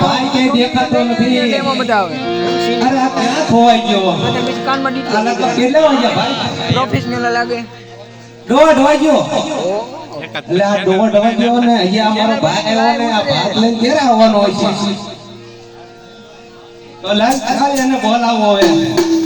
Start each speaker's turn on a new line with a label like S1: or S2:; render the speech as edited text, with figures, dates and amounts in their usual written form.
S1: ભાઈ કે દેખાતો નથી
S2: ડેમો બતાવે
S1: અરે આ ક્યાં ખોવાઈ ગયો
S2: અને બીજ કાનમાં ડીટી
S1: આલા તો કેટલા વાગ્યા ભાઈ
S2: પ્રોફેશનલ લાગે
S1: 1:30 વાગ્યો એટલે આ 1:30 વાગ્યો ને અહીંયા અમારો ભાઈ આવ્યો ને આ ભાત લઈને ક્યારે આવવાનો હોય છે તો લાગ ખાલી એને બોલાવો હવે